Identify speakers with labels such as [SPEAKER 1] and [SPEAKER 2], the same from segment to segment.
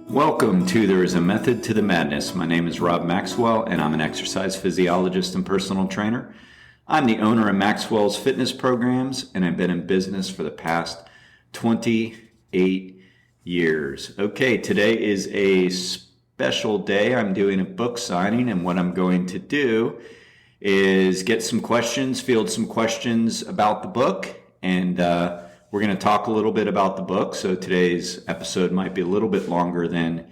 [SPEAKER 1] Welcome to There is a Method to the Madness. My name is Rob Maxwell, and I'm an exercise physiologist and personal trainer. I'm the owner of Maxwell's Fitness Programs, and I've been in business for the past 28 years. Okay, today is a special day. I'm doing a book signing, and what I'm going to do is get some questions, field some questions about the book, and we're going to talk a little bit about the book. So today's episode might be a little bit longer than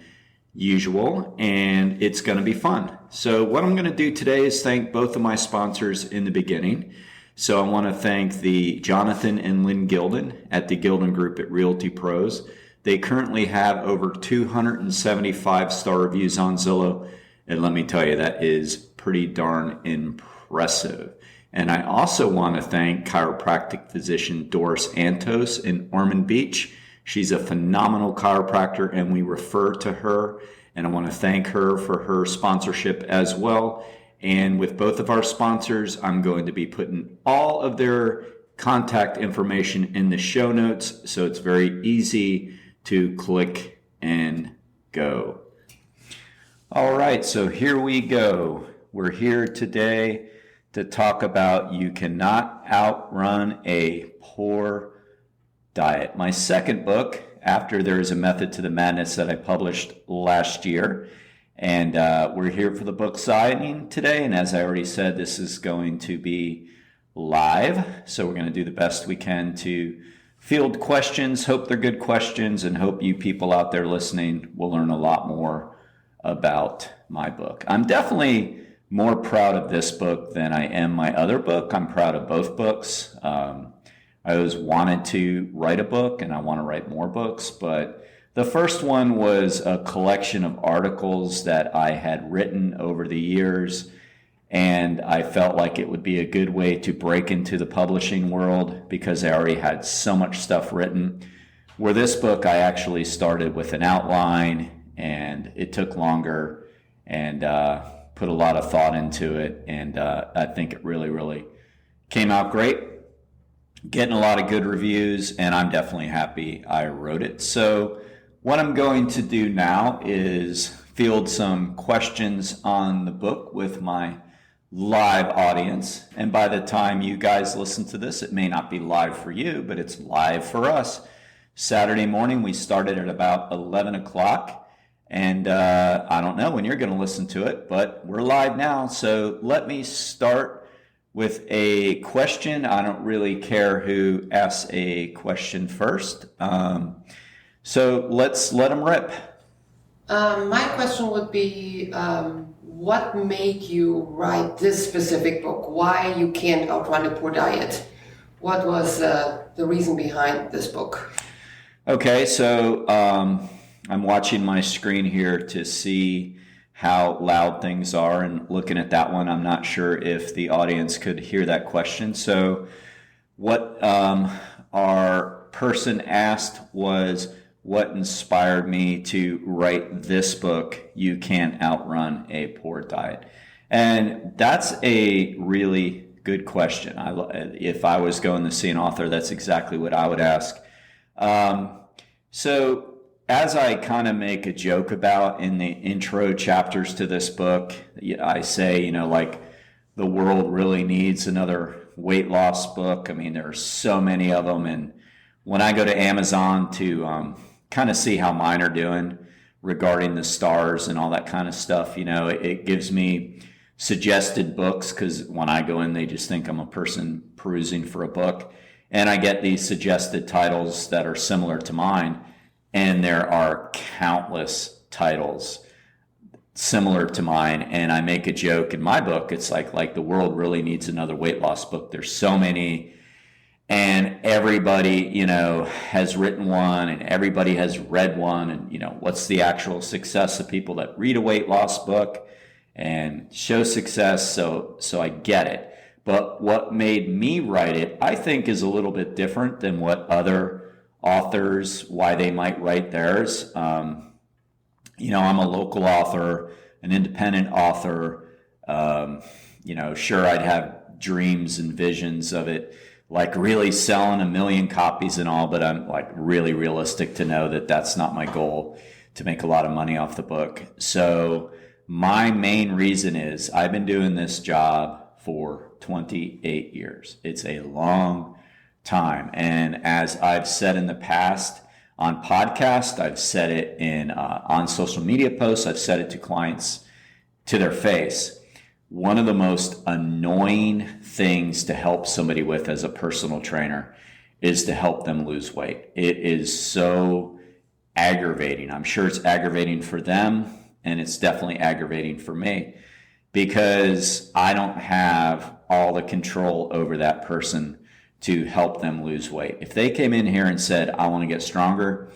[SPEAKER 1] usual, and it's going to be fun. So what I'm going to do today is thank both of my sponsors in the beginning. So I want to thank the Jonathan and Lyn Gildon at the Gildon Group at Realty Pros. They currently have over 275 star reviews on Zillow, and let me tell you, that is pretty darn impressive. And I also want to thank chiropractic physician Doris Antos in Ormond Beach. She's a phenomenal chiropractor, and we refer to her. And I want to thank her for her sponsorship as well. And with both of our sponsors, I'm going to be putting all of their contact information in the show notes, so it's very easy to click and go. All right, so here we go. We're here today to talk about you cannot outrun a poor diet. My second book, after There is a Method to the Madness, that I published last year. And we're here for the book signing today. And as I already said, this is going to be live. So we're going to do the best we can to field questions, hope they're good questions, and hope you people out there listening will learn a lot more about my book. I'm definitely more proud of this book than I am my other book. I'm proud of both books. I always wanted to write a book, and I want to write more books, but the first one was a collection of articles that I had written over the years, and I felt like it would be a good way to break into the publishing world because I already had so much stuff written. Where this book, I actually started with an outline, and it took longer, and put a lot of thought into it, and I think it really came out great. Getting a lot of good reviews, and I'm definitely happy I wrote it. So what I'm going to do now is field some questions on the book with my live audience. And by the time you guys listen to this, it may not be live for you, but it's live for us. Saturday morning, we started at about 11 o'clock. And I don't know when you're going to listen to it, but we're live now. So let me start with a question. I don't really care who asks a question first. So let's let them rip.
[SPEAKER 2] My question would be, what made you write this specific book? Why you can't outrun a poor diet? What was the reason behind this book?
[SPEAKER 1] Okay, so I'm watching my screen here to see how loud things are, and looking at that one, I'm not sure if the audience could hear that question. So what our person asked was, what inspired me to write this book, You Can't Outrun a Poor Diet? And that's a really good question. If I was going to see an author, that's exactly what I would ask. So as I kind of make a joke about in the intro chapters to this book, I say, like the world really needs another weight loss book. I mean, there are so many of them. And when I go to Amazon to kind of see how mine are doing regarding the stars and all that kind of stuff, it gives me suggested books, because when I go in, they just think I'm a person perusing for a book. And I get these suggested titles that are similar to mine. And there are countless titles similar to mine. And I make a joke in my book. It's like the world really needs another weight loss book. There's so many, and everybody, has written one, and everybody has read one. And, what's the actual success of people that read a weight loss book and show success? So I get it. But what made me write it, I think, is a little bit different than what other authors, why they might write theirs. I'm a local author, an independent author. Sure, I'd have dreams and visions of it, like really selling 1 million copies and all, but I'm like really realistic to know that that's not my goal. to make a lot of money off the book. So my main reason is I've been doing this job for 28 years. It's a long time. And as I've said in the past on podcasts, I've said it on social media posts, I've said it to clients to their face. One of the most annoying things to help somebody with as a personal trainer is to help them lose weight. It is so aggravating. I'm sure it's aggravating for them, and it's definitely aggravating for me because I don't have all the control over that person to help them lose weight. If they came in here and said, I want to get stronger,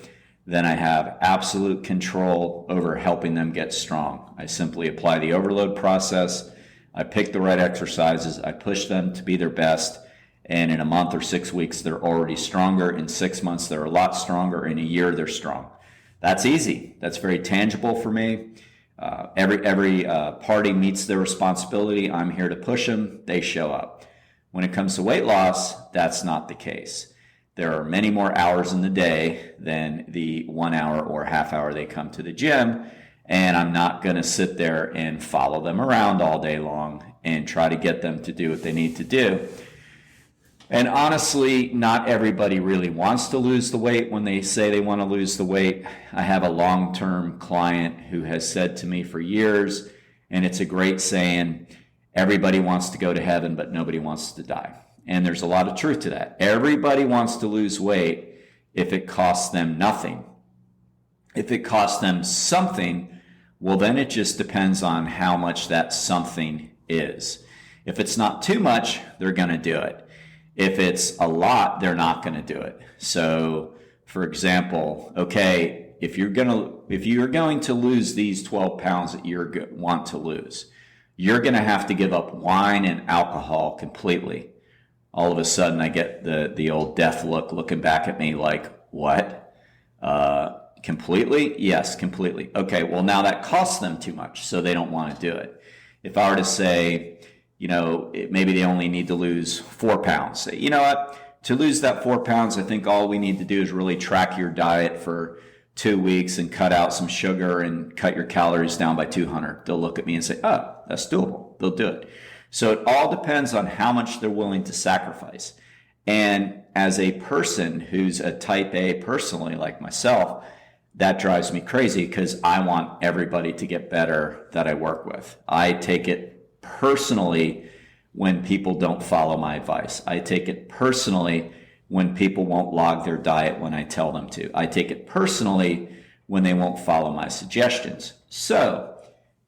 [SPEAKER 1] then I have absolute control over helping them get strong. I simply apply the overload process. I pick the right exercises. I push them to be their best. And in a month or 6 weeks, they're already stronger. In 6 months, they're a lot stronger. In a year, they're strong. That's easy. That's very tangible for me. Every party meets their responsibility. I'm here to push them. They show up. When it comes to weight loss, that's not the case. There are many more hours in the day than the 1 hour or half hour they come to the gym. And I'm not going to sit there and follow them around all day long and try to get them to do what they need to do. And honestly, not everybody really wants to lose the weight when they say they want to lose the weight. I have a long-term client who has said to me for years, and it's a great saying, everybody wants to go to heaven, but nobody wants to die. And there's a lot of truth to that. Everybody wants to lose weight if it costs them nothing. If it costs them something, well, then it just depends on how much that something is. If it's not too much, they're going to do it. If it's a lot, they're not going to do it. So, for example, okay, if you're going to lose these 12 pounds that you want to lose, you're going to have to give up wine and alcohol completely. All of a sudden, I get the old death look looking back at me like, what? Completely? Yes, completely. Okay, well, now that costs them too much, so they don't want to do it. If I were to say, maybe they only need to lose 4 pounds. Say, you know what? To lose that 4 pounds, I think all we need to do is really track your diet for 2 weeks and cut out some sugar and cut your calories down by 200. They'll look at me and say, oh, that's doable. They'll do it. So it all depends on how much they're willing to sacrifice. And as a person who's a type A personally, like myself, that drives me crazy because I want everybody to get better that I work with. I take it personally when people don't follow my advice. I take it personally when people won't log their diet when I tell them to. I take it personally when they won't follow my suggestions. So,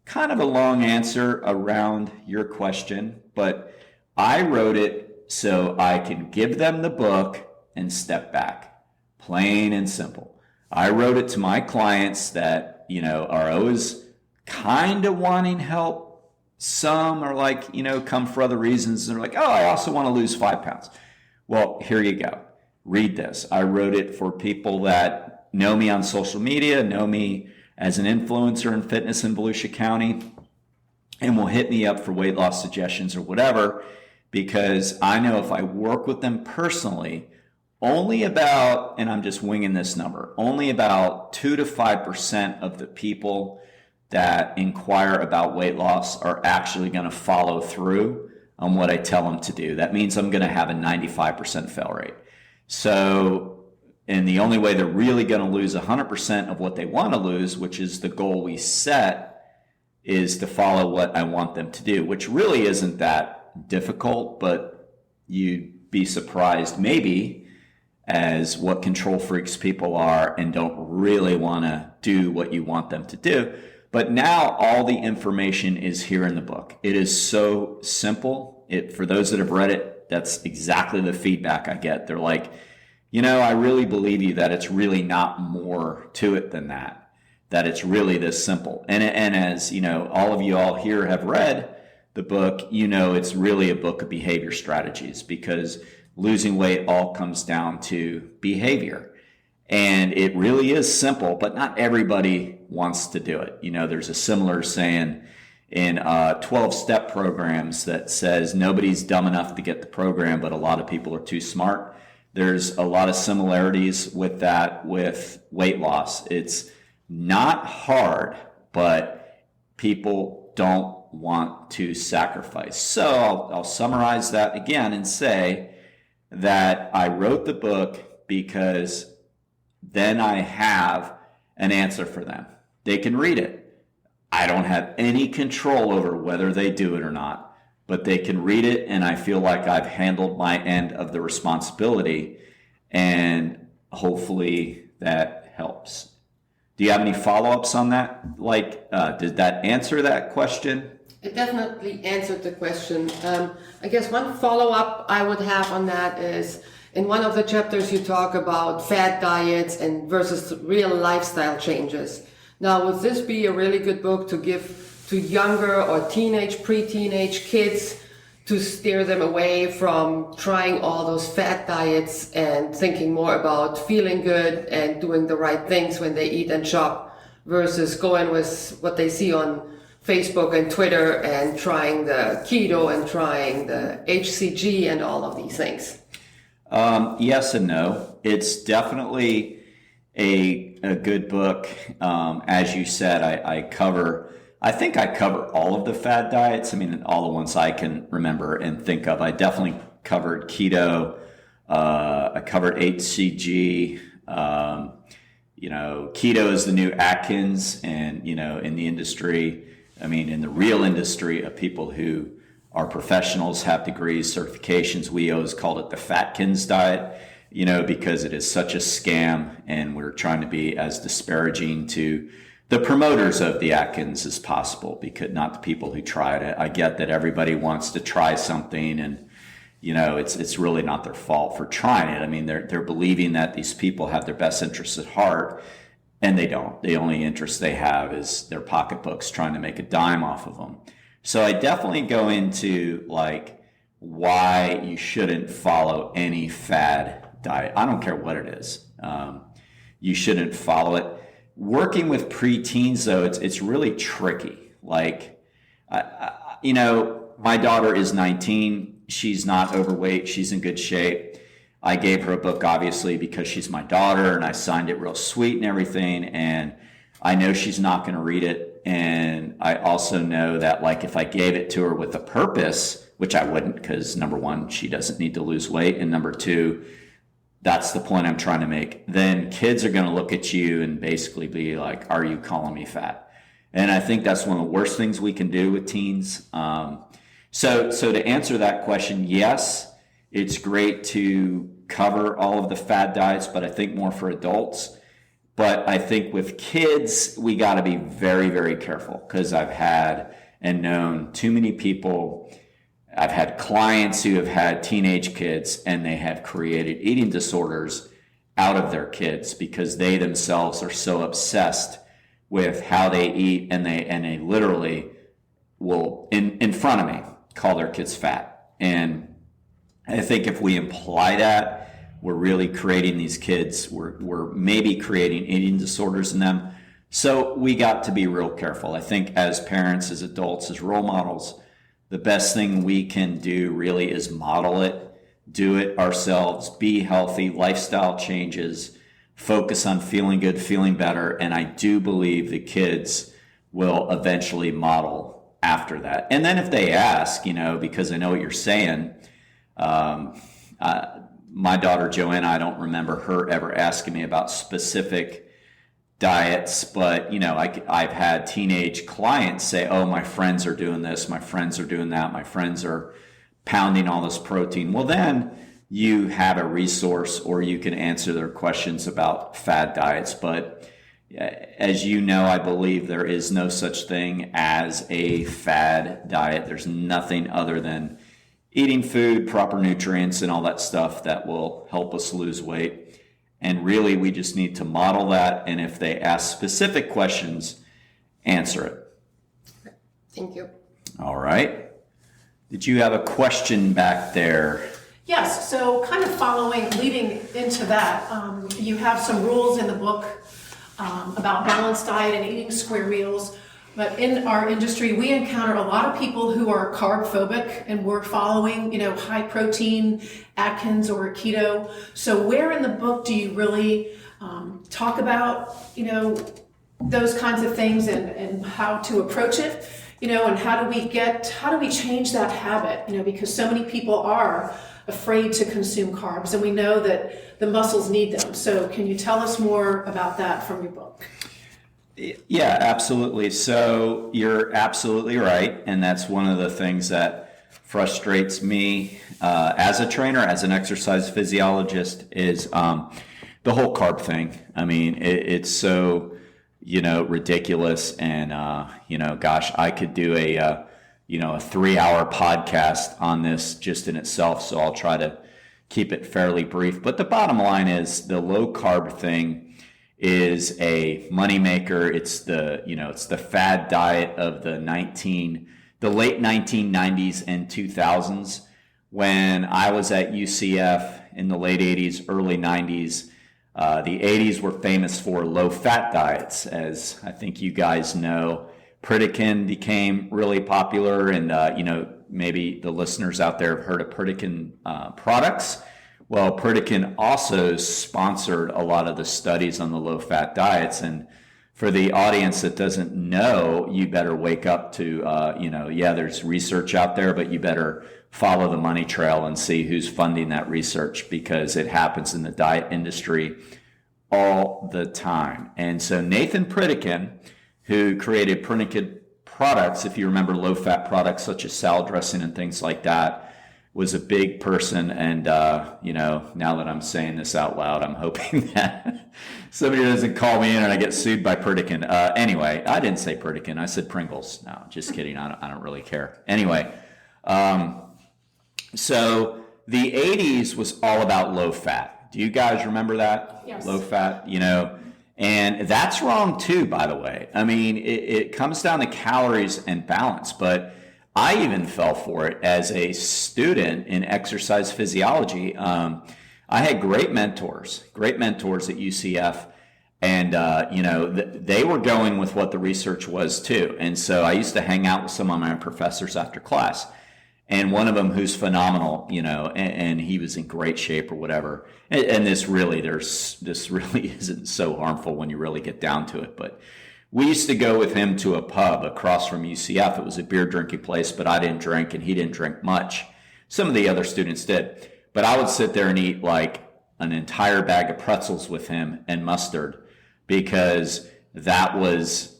[SPEAKER 1] kind of a long answer around your question, but I wrote it so I can give them the book and step back. Plain and simple. I wrote it to my clients that, are always kind of wanting help. Some are like, come for other reasons. They're like, oh, I also want to lose 5 pounds. Well, here you go. Read this. I wrote it for people that know me on social media, know me as an influencer in fitness in Volusia County, and will hit me up for weight loss suggestions or whatever, because I know if I work with them personally, only about, and I'm just winging this number, only about 2 to 5% of the people that inquire about weight loss are actually going to follow through on what I tell them to do. That means I'm going to have a 95% fail rate. So, and the only way they're really going to lose 100% of what they want to lose, which is the goal we set, is to follow what I want them to do, which really isn't that difficult, but you'd be surprised maybe as what control freaks people are and don't really want to do what you want them to do. But now all the information is here in the book. It is so simple. For those that have read it, that's exactly the feedback I get. They're like, I really believe you that it's really not more to it than that it's really this simple. And as, all of you all here have read the book, it's really a book of behavior strategies because losing weight all comes down to behavior. And it really is simple, but not everybody wants to do it. There's a similar saying in 12-step programs that says nobody's dumb enough to get the program, but a lot of people are too smart. There's a lot of similarities with that with weight loss. It's not hard, but people don't want to sacrifice. So I'll summarize that again and say that I wrote the book because then I have an answer for them. They can read it. I don't have any control over whether they do it or not, but they can read it, and I feel like I've handled my end of the responsibility, and hopefully that helps. Do you have any follow-ups on that? Did that answer that question?
[SPEAKER 2] It definitely answered the question. I guess one follow-up I would have on that is, in one of the chapters you talk about fad diets and versus real lifestyle changes. Now, would this be a really good book to give to younger or teenage, pre-teenage kids to steer them away from trying all those fad diets and thinking more about feeling good and doing the right things when they eat and shop versus going with what they see on Facebook and Twitter and trying the keto and trying the HCG and all of these things?
[SPEAKER 1] Yes and no. It's definitely a good book. As you said, I think I cover all of the fad diets. I mean, all the ones I can remember and think of. I definitely covered keto. I covered HCG. Keto is the new Atkins, and, in the industry, in the real industry of people who are professionals, have degrees, certifications, we always called it the Fatkins diet, because it is such a scam, and we're trying to be as disparaging to the promoters of the Atkins as possible, because not the people who tried it. I get that everybody wants to try something, and it's really not their fault for trying it. They're believing that these people have their best interests at heart, and they don't. The only interest they have is their pocketbooks, trying to make a dime off of them. So I definitely go into why you shouldn't follow any fad diet. I don't care what it is. You shouldn't follow it. Working with preteens, though, it's really tricky. My daughter is 19. She's not overweight. She's in good shape. I gave her a book, obviously, because she's my daughter, and I signed it real sweet and everything. And I know she's not going to read it. And I also know that, if I gave it to her with a purpose, which I wouldn't, because number one, she doesn't need to lose weight. And number two, that's the point I'm trying to make. Then kids are going to look at you and basically be like, are you calling me fat? And I think that's one of the worst things we can do with teens. So to answer that question, yes, it's great to cover all of the fad diets, but I think more for adults. But I think with kids, we got to be very, very careful, because I've had and known too many people. I've had clients who have had teenage kids, and they have created eating disorders out of their kids because they themselves are so obsessed with how they eat, and they literally will, in front of me, call their kids fat. And I think if we imply that, we're really creating these kids, we're maybe creating eating disorders in them. So we got to be real careful. I think as parents, as adults, as role models, the best thing we can do really is model it, do it ourselves, be healthy, lifestyle changes, focus on feeling good, feeling better. And I do believe the kids will eventually model after that. And then if they ask, because I know what you're saying, my daughter Joanna, I don't remember her ever asking me about specific diets, but I've had teenage clients say, oh, my friends are doing this, my friends are doing that, my friends are pounding all this protein. Well, then you have a resource, or you can answer their questions about fad diets. But as you know, I believe there is no such thing as a fad diet. There's nothing other than eating food, proper nutrients, and all that stuff that will help us lose weight. And really, we just need to model that. And if they ask specific questions, answer it.
[SPEAKER 2] Thank you.
[SPEAKER 1] All right. Did you have a question back there?
[SPEAKER 3] Yes, so kind of leading into that, you have some rules in the book about balanced diet and eating square meals. But in our industry, we encounter a lot of people who are carb phobic, and we're following, high protein, Atkins or keto. So where in the book do you really talk about, those kinds of things and how to approach it, and how do we change that habit, because so many people are afraid to consume carbs, and we know that the muscles need them. So can you tell us more about that from your book?
[SPEAKER 1] Yeah, absolutely. So you're absolutely right. And that's one of the things that frustrates me as a trainer, as an exercise physiologist, is the whole carb thing. I mean, it's so, ridiculous. And, gosh, I could do a 3-hour podcast on this just in itself. So I'll try to keep it fairly brief. But the bottom line is the low carb thing is a moneymaker. It's the fad diet of the late 1990s and 2000s. When I was at UCF in the late 80s, early 90s, the 80s were famous for low-fat diets. As I think you guys know, Pritikin became really popular, and maybe the listeners out there have heard of Pritikin products. Well, Pritikin also sponsored a lot of the studies on the low-fat diets. And for the audience that doesn't know, you better wake up to, there's research out there, but you better follow the money trail and see who's funding that research, because it happens in the diet industry all the time. And so Nathan Pritikin, who created Pritikin products, if you remember low-fat products such as salad dressing and things like that, was a big person. And, now that I'm saying this out loud, I'm hoping that somebody doesn't call me in and I get sued by Pritikin. Anyway, I didn't say Pritikin. I said Pringles. No, just kidding. I don't really care. Anyway, so the 80s was all about low fat. Do you guys remember that?
[SPEAKER 3] Yes.
[SPEAKER 1] Low fat, and that's wrong too, by the way. I mean, it comes down to calories and balance, but I even fell for it as a student in exercise physiology. I had great mentors at UCF, and they were going with what the research was too. And so I used to hang out with some of my professors after class, and one of them who's phenomenal, and he was in great shape or whatever. And this really isn't so harmful when you really get down to it, but we used to go with him to a pub across from UCF. It was a beer drinking place, but I didn't drink and he didn't drink much. Some of the other students did. But I would sit there and eat like an entire bag of pretzels with him and mustard, because that was,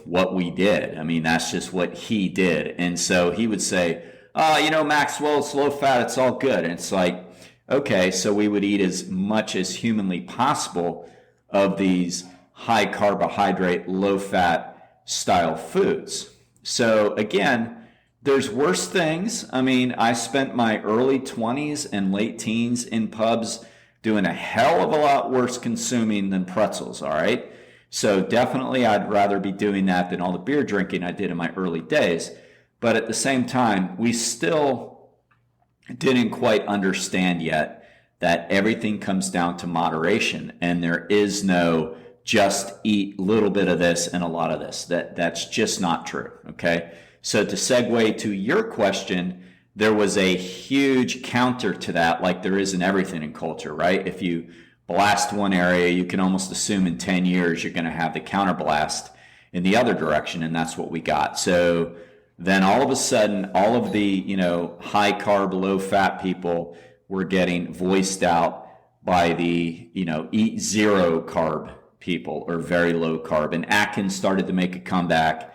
[SPEAKER 1] what we did. I mean, that's just what he did. And so he would say, Maxwell, it's low fat, it's all good. And it's like, okay, so we would eat as much as humanly possible of these high carbohydrate, low fat style foods. So again, there's worse things. I mean, I spent my early 20s and late teens in pubs doing a hell of a lot worse consuming than pretzels, all right? So definitely I'd rather be doing that than all the beer drinking I did in my early days. But at the same time, we still didn't quite understand yet that everything comes down to moderation, and there is no just eat a little bit of this and a lot of this. That's just not true, okay? So to segue to your question, there was a huge counter to that, like there is in everything in culture, right? If you blast one area, you can almost assume in 10 years you're going to have the counter blast in the other direction, and that's what we got. So then all of a sudden, all of the, high carb, low fat people were getting voiced out by the, eat zero carb people or very low carb. And Atkins started to make a comeback,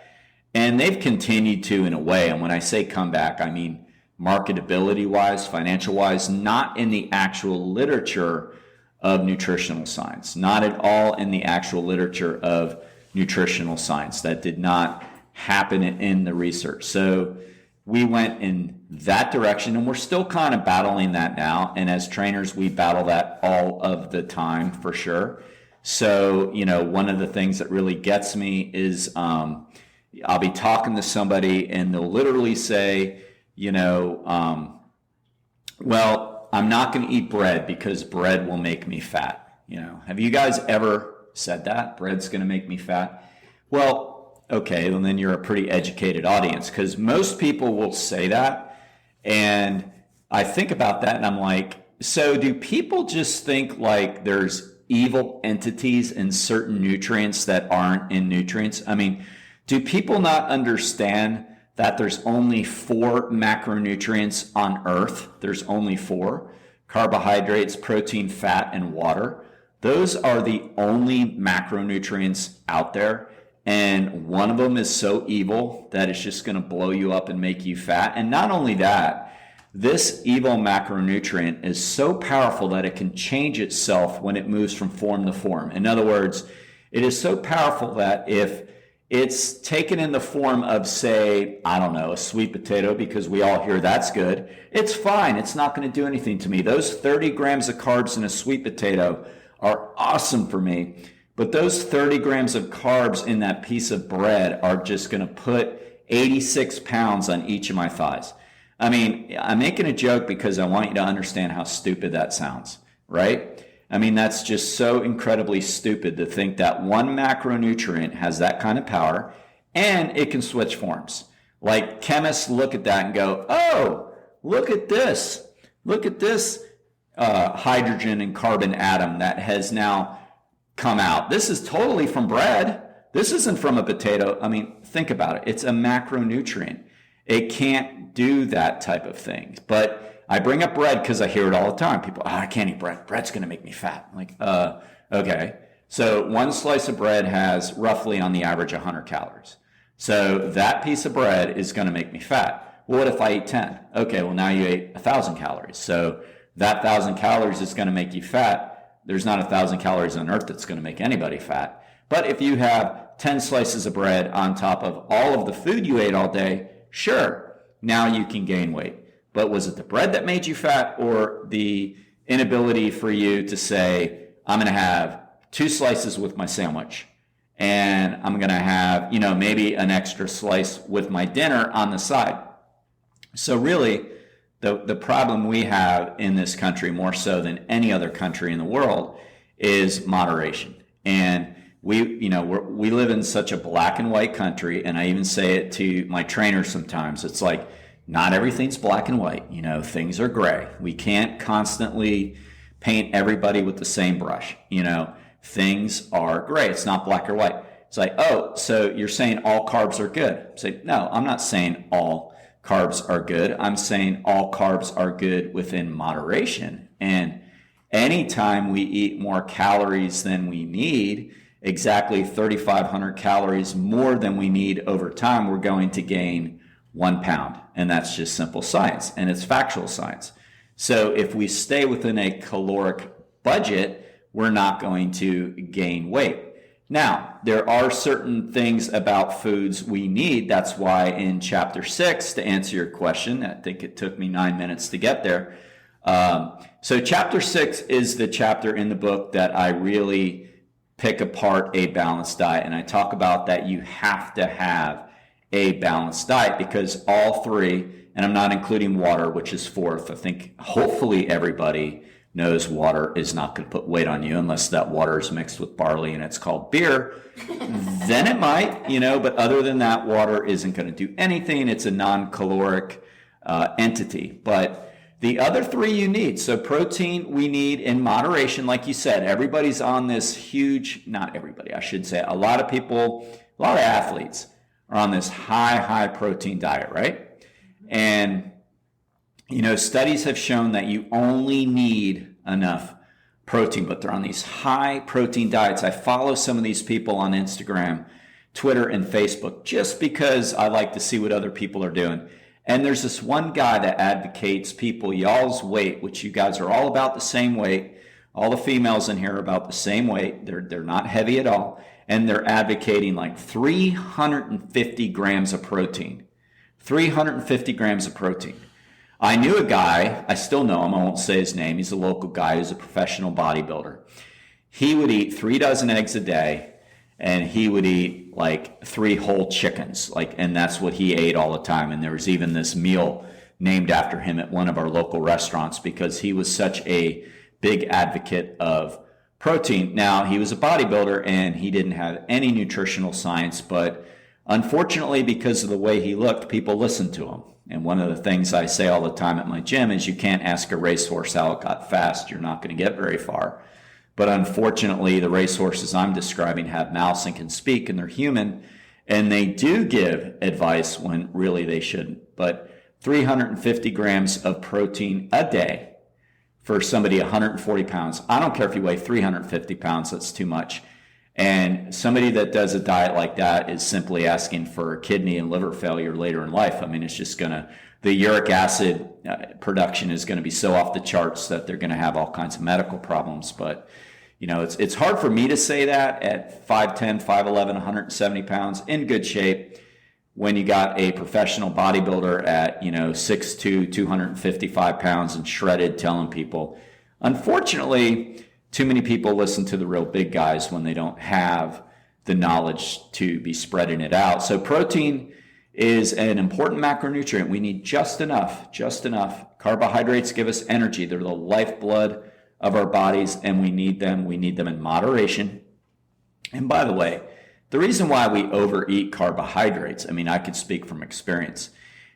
[SPEAKER 1] and they've continued to in a way. And when I say comeback, I mean marketability wise, financial wise, not in the actual literature of nutritional science, not at all in the actual literature of nutritional science. That did not happen in the research. So we went in that direction, and we're still kind of battling that now. And as trainers, we battle that all of the time for sure. So, one of the things that really gets me is I'll be talking to somebody and they'll literally say, well, I'm not going to eat bread because bread will make me fat. Have you guys ever said that? Bread's going to make me fat? Well, okay, well then you're a pretty educated audience, because most people will say that. And I think about that and I'm like, so do people just think like there's evil entities in certain nutrients that aren't in nutrients. I mean, do people not understand that there's only 4 macronutrients on Earth? There's only 4: carbohydrates, protein, fat, and water. Those are the only macronutrients out there. And one of them is so evil that it's just going to blow you up and make you fat. And not only that, this evil macronutrient is so powerful that it can change itself when it moves from form to form. In other words, it is so powerful that if it's taken in the form of, say, I don't know, a sweet potato, because we all hear that's good, it's fine. It's not going to do anything to me. Those 30 grams of carbs in a sweet potato are awesome for me. But those 30 grams of carbs in that piece of bread are just going to put 86 pounds on each of my thighs. I mean, I'm making a joke because I want you to understand how stupid that sounds, right? I mean, that's just so incredibly stupid to think that one macronutrient has that kind of power and it can switch forms. Like, chemists look at that and go, oh, look at this. Look at this hydrogen and carbon atom that has now come out. This is totally from bread. This isn't from a potato. I mean, think about it. It's a macronutrient. It can't do that type of thing. But I bring up bread because I hear it all the time. People, I can't eat bread. Bread's going to make me fat. I'm like, okay. So one slice of bread has roughly on the average 100 calories. So that piece of bread is going to make me fat. Well, what if I eat 10? Okay, well, now you ate 1,000 calories. So that 1,000 calories is going to make you fat. There's not 1,000 calories on earth that's going to make anybody fat. But if you have 10 slices of bread on top of all of the food you ate all day, sure, now you can gain weight. But was it the bread that made you fat, or the inability for you to say, I'm going to have 2 slices with my sandwich, and I'm going to have, maybe an extra slice with my dinner on the side? So really, the problem we have in this country, more so than any other country in the world, is moderation. And we live in such a black and white country, and I even say it to my trainers sometimes. It's like, not everything's black and white. Things are gray. We can't constantly paint everybody with the same brush. Things are gray. It's not black or white. It's like, oh, so you're saying all carbs are good. Say, no, I'm not saying all carbs are good. I'm saying all carbs are good within moderation. And anytime we eat more calories than we need, exactly 3,500 calories more than we need over time, we're going to gain 1 pound. And that's just simple science, and it's factual science. So if we stay within a caloric budget, we're not going to gain weight. Now, there are certain things about foods we need. That's why in chapter 6, to answer your question, I think it took me 9 minutes to get there. So chapter 6 is the chapter in the book that I really pick apart a balanced diet. And I talk about that you have to have a balanced diet, because all 3, and I'm not including water, which is 4th. I think hopefully everybody knows water is not going to put weight on you unless that water is mixed with barley and it's called beer. Then it might, but other than that, water isn't going to do anything. It's a non-caloric entity. But the other 3 you need. So protein we need in moderation. Like you said, everybody's on this huge, not everybody, I should say, a lot of people, a lot of athletes are on this high protein diet, right? And studies have shown that you only need enough protein, but they're on these high protein diets. I follow some of these people on Instagram, Twitter, and Facebook just because I like to see what other people are doing. And there's this one guy that advocates people, y'all's weight, which you guys are all about the same weight. All the females in here are about the same weight. They're not heavy at all. And they're advocating like 350 grams of protein. 350 grams of protein. I knew a guy, I still know him, I won't say his name, he's a local guy who's a professional bodybuilder. He would eat 3 dozen eggs a day, and he would eat like 3 whole chickens, and that's what he ate all the time. And there was even this meal named after him at one of our local restaurants because he was such a big advocate of protein. Now, he was a bodybuilder and he didn't have any nutritional science, but unfortunately, because of the way he looked, people listened to him. And one of the things I say all the time at my gym is you can't ask a racehorse how it got fast. You're not going to get very far. But unfortunately, the racehorses I'm describing have mouths and can speak, and they're human, and they do give advice when really they shouldn't. But 350 grams of protein a day for somebody 140 pounds. I don't care if you weigh 350 pounds, that's too much. And somebody that does a diet like that is simply asking for kidney and liver failure later in life. I mean, it's just the uric acid production is going to be so off the charts that they're going to have all kinds of medical problems. But, it's hard for me to say that at 5'10", 5'11", 170 pounds, in good shape, when you got a professional bodybuilder at, 6'2", 255 pounds and shredded, telling people. Unfortunately, too many people listen to the real big guys when they don't have the knowledge to be spreading it out. So protein is an important macronutrient. We need just enough. Carbohydrates give us energy. They're the lifeblood of our bodies, and we need them. We need them in moderation. And by the way, the reason why we overeat carbohydrates, I could speak from experience.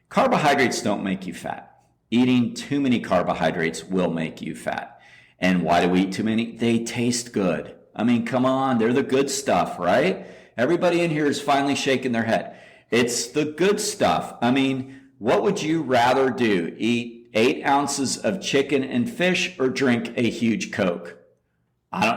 [SPEAKER 1] Carbohydrates don't make you fat. Eating too many carbohydrates will make you fat. And why do we eat too many? They taste good. Come on, they're the good stuff, right? Everybody in here is finally shaking their head. It's the good stuff. What would you rather do? Eat 8 ounces of chicken and fish or drink a huge Coke?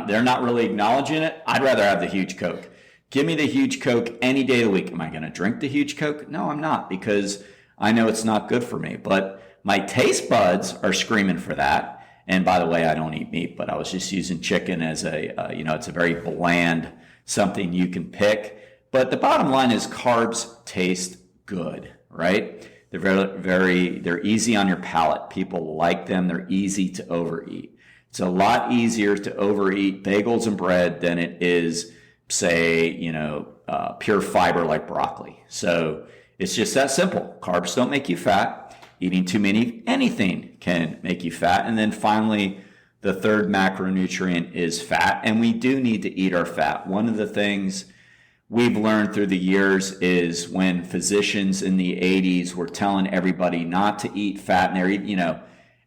[SPEAKER 1] They're not really acknowledging it. I'd rather have the huge Coke. Give me the huge Coke any day of the week. Am I going to drink the huge Coke? No, I'm not, because I know it's not good for me. But my taste buds are screaming for that. And by the way, I don't eat meat, but I was just using chicken as it's a very bland, something you can pick. But the bottom line is carbs taste good, right? They're easy on your palate. People like them. They're easy to overeat. It's a lot easier to overeat bagels and bread than it is, say, pure fiber like broccoli. So it's just that simple. Carbs don't make you fat. Eating too many, anything can make you fat. And then finally, the third macronutrient is fat. And we do need to eat our fat. One of the things we've learned through the years is when physicians in the 80s were telling everybody not to eat fat, and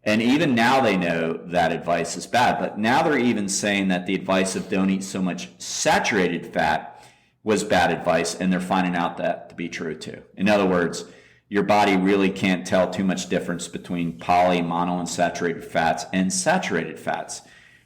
[SPEAKER 1] and even now they know that advice is bad. But now they're even saying that the advice of don't eat so much saturated fat was bad advice. And they're finding out that to be true too. In other words, your body really can't tell too much difference between poly, monounsaturated fats and saturated fats.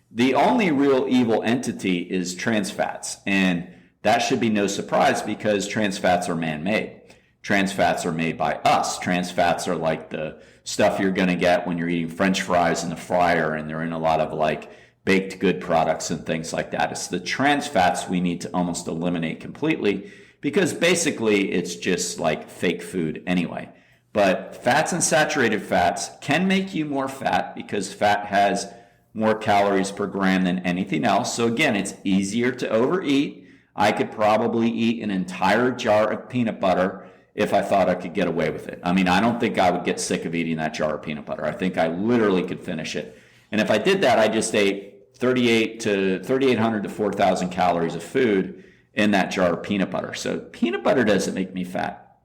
[SPEAKER 1] The only real evil entity is trans fats, and that should be no surprise because trans fats are man-made. Trans fats are made by us. Trans fats are like the stuff you're going to get when you're eating French fries in the fryer, and they're in a lot of like baked good products and things like that. It's the trans fats we need to almost eliminate completely, because basically it's just like fake food anyway. But fats and saturated fats can make you more fat because fat has more calories per gram than anything else. So again, it's easier to overeat. I could probably eat an entire jar of peanut butter if I thought I could get away with it. I don't think I would get sick of eating that jar of peanut butter. I think I literally could finish it. And if I did that, I just ate 3,800 to 4,000 calories of food in that jar of peanut butter. So peanut butter doesn't make me fat.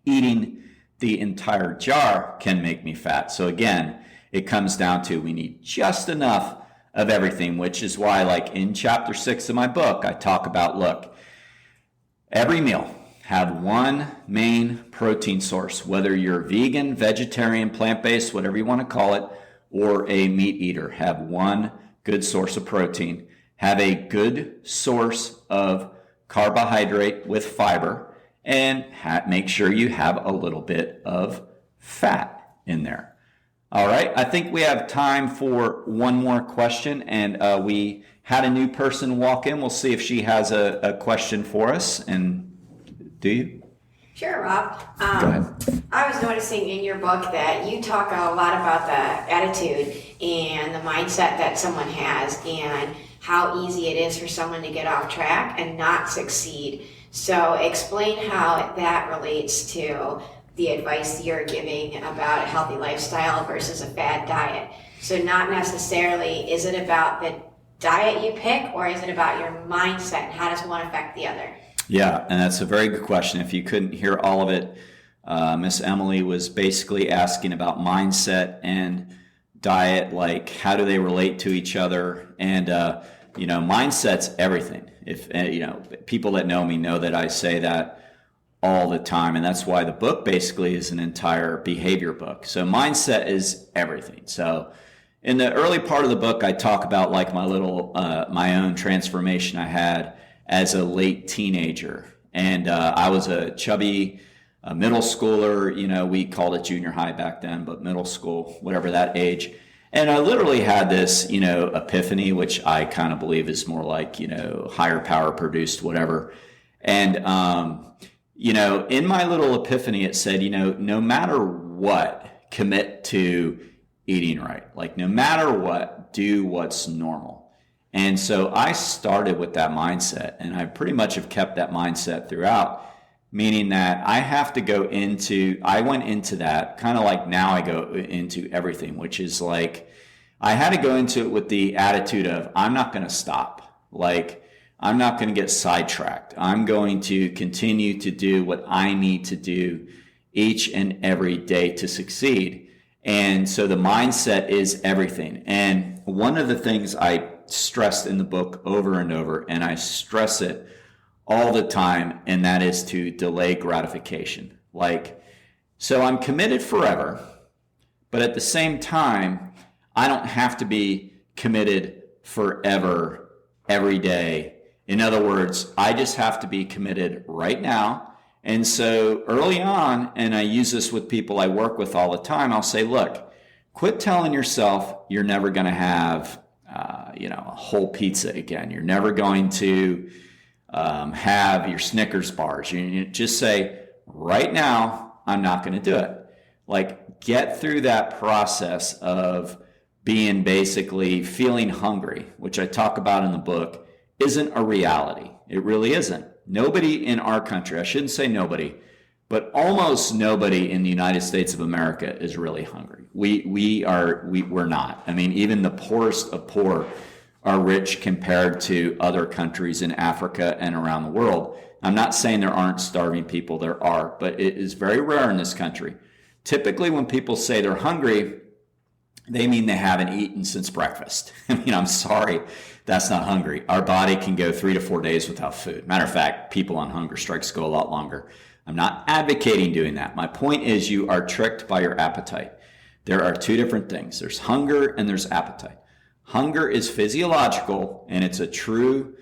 [SPEAKER 1] Eating the entire jar can make me fat. So again, it comes down to we need just enough of everything, which is why, like in chapter 6 of my book, I talk about, look, every meal have one main protein source, whether you're vegan, vegetarian, plant-based, whatever you want to call it, or a meat eater. Have one good source of protein. Have a good source of carbohydrate with fiber, and make sure you have a little bit of fat in there. All right, I think we have time for one more question, and we had a new person walk in. We'll see if she has a question for us. And do you?
[SPEAKER 4] Sure, Rob.
[SPEAKER 1] Go ahead.
[SPEAKER 4] I was noticing in your book that you talk a lot about the attitude and the mindset that someone has and how easy it is for someone to get off track and not succeed. So explain how that relates to the advice you're giving about a healthy lifestyle versus a fad diet. So not necessarily is it about the diet you pick, or is it about your mindset and how does one affect the other?
[SPEAKER 1] Yeah, and that's a very good question. If you couldn't hear all of it, Miss Emily was basically asking about mindset and diet, like how do they relate to each other? And, mindset's everything. If, people that know me know that I say that all the time. And that's why the book basically is an entire behavior book. So mindset is everything. So in the early part of the book, I talk about like my own transformation I had as a late teenager. And I was a chubby middle schooler, we called it junior high back then, but middle school, whatever that age. And I literally had this, epiphany, which I kind of believe is more like, higher power produced, whatever. And, in my little epiphany, it said, no matter what, commit to eating right. Like no matter what, do what's normal. And so I started with that mindset, and I pretty much have kept that mindset throughout, meaning that I went into that kind of like now I go into everything, which is like, I had to go into it with the attitude of, I'm not going to stop. Like, I'm not going to get sidetracked. I'm going to continue to do what I need to do each and every day to succeed. And so the mindset is everything. And one of the things I stressed in the book over and over, and I stress it all the time, and that is to delay gratification. So I'm committed forever, but at the same time, I don't have to be committed forever, every day. In other words, I just have to be committed right now. And so early on, and I use this with people I work with all the time, I'll say, look, quit telling yourself you're never going to have, a whole pizza again. You're never going to have your Snickers bars. You just say, right now, I'm not going to do it. Like, get through that process of being basically feeling hungry, which I talk about in the book, isn't a reality. It really isn't. Nobody in our country, I shouldn't say nobody, but almost nobody in the United States of America is really hungry. We're not. I mean, even the poorest of poor are rich compared to other countries in Africa and around the world. I'm not saying there aren't starving people, there are, but it is very rare in this country. Typically when people say they're hungry, they mean they haven't eaten since breakfast. I'm sorry, that's not hungry. Our body can go 3 to 4 days without food. Matter of fact, people on hunger strikes go a lot longer. I'm not advocating doing that. My point is you are tricked by your appetite. There are two different things. There's hunger and there's appetite. Hunger is physiological, and it's a true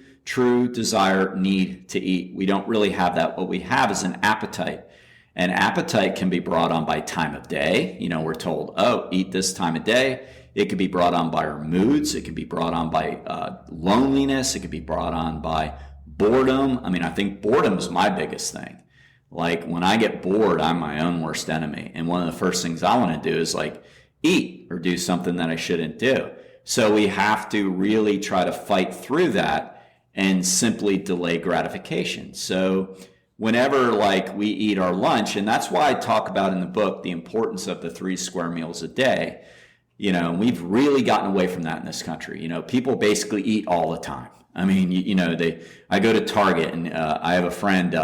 [SPEAKER 1] desire, need to eat. We don't really have that. What we have is an appetite. And appetite can be brought on by time of day. We're told, eat this time of day. It could be brought on by our moods. It can be brought on by loneliness. It could be brought on by boredom. I think boredom is my biggest thing. Like when I get bored, I'm my own worst enemy. And one of the first things I want to do is like eat or do something that I shouldn't do. So we have to really try to fight through that and simply delay gratification. So whenever we eat our lunch, and that's why I talk about in the book the importance of the 3 square meals a day. We've really gotten away from that in this country. People basically eat all the time. I go to Target, and I have a friend,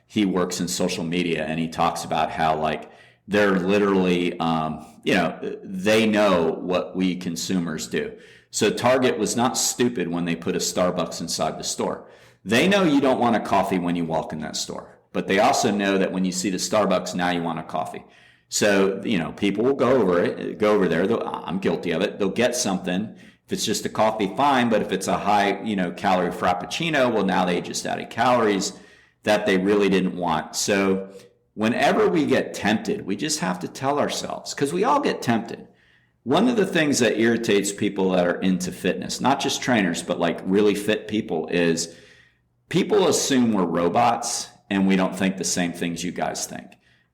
[SPEAKER 1] he works in social media, and he talks about how they're literally, they know what we consumers do. So Target was not stupid when they put a Starbucks inside the store. They know you don't want a coffee when you walk in that store, but they also know that when you see the Starbucks, now you want a coffee. So, people will go over there. I'm guilty of it. They'll get something. If it's just a coffee, fine. But if it's a high, calorie frappuccino, well, now they just added calories that they really didn't want. So whenever we get tempted, we just have to tell ourselves, because we all get tempted. One of the things that irritates people that are into fitness, not just trainers, but really fit people, is people assume we're robots and we don't think the same things you guys think.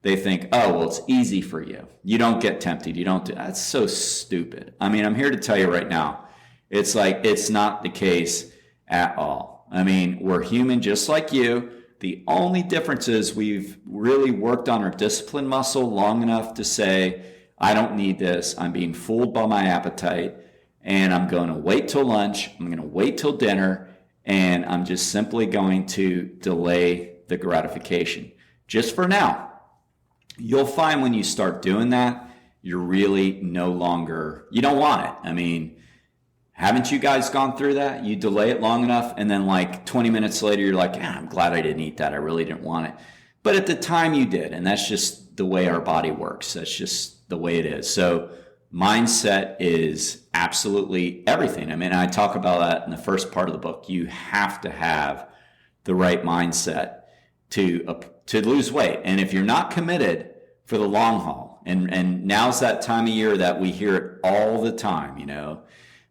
[SPEAKER 1] They think, oh, well, it's easy for you. You don't get tempted. You don't do. That's so stupid. I'm here to tell you right now, it's not the case at all. We're human just like you. The only difference is we've really worked on our discipline muscle long enough to say, I don't need this. I'm being fooled by my appetite, and I'm going to wait till lunch. I'm going to wait till dinner, and I'm just simply going to delay the gratification just for now. You'll find when you start doing that, you're really no longer, you don't want it. I mean, haven't you guys gone through that? You delay it long enough, and then like 20 minutes later, you're like, I'm glad I didn't eat that. I really didn't want it. But at the time you did, and that's just the way our body works. That's just the way it is. So mindset is absolutely everything. I mean, I talk about that in the first part of the book. You have to have the right mindset to lose weight. And if you're not committed for the long haul, and now's that time of year that we hear it all the time, you know,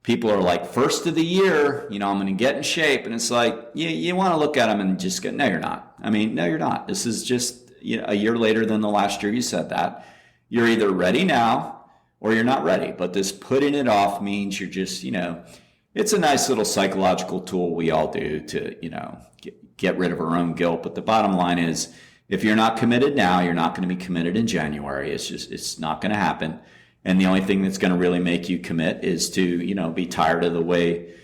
[SPEAKER 1] people are like, first of the year, you know, I'm going to get in shape. And it's like, you want to look at them and just go, no, you're not. I mean, no, you're not. This is just, you know, a year later than the last year you said that. You're either ready now or you're not ready. But this putting it off means you're just, you know, it's a nice little psychological tool we all do to, you know, get rid of our own guilt. But the bottom line is, if you're not committed now, you're not going to be committed in January. It's not going to happen. And the only thing that's going to really make you commit is to, you know, be tired of the way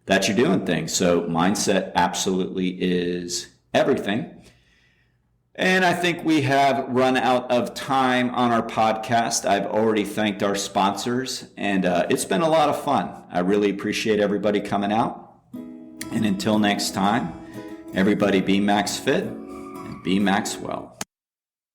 [SPEAKER 1] that you're doing things. So mindset absolutely is everything. And I think we have run out of time on our podcast. I've already thanked our sponsors, and it's been a lot of fun. I really appreciate everybody coming out. And until next time, everybody be Max Fit and be Maxwell.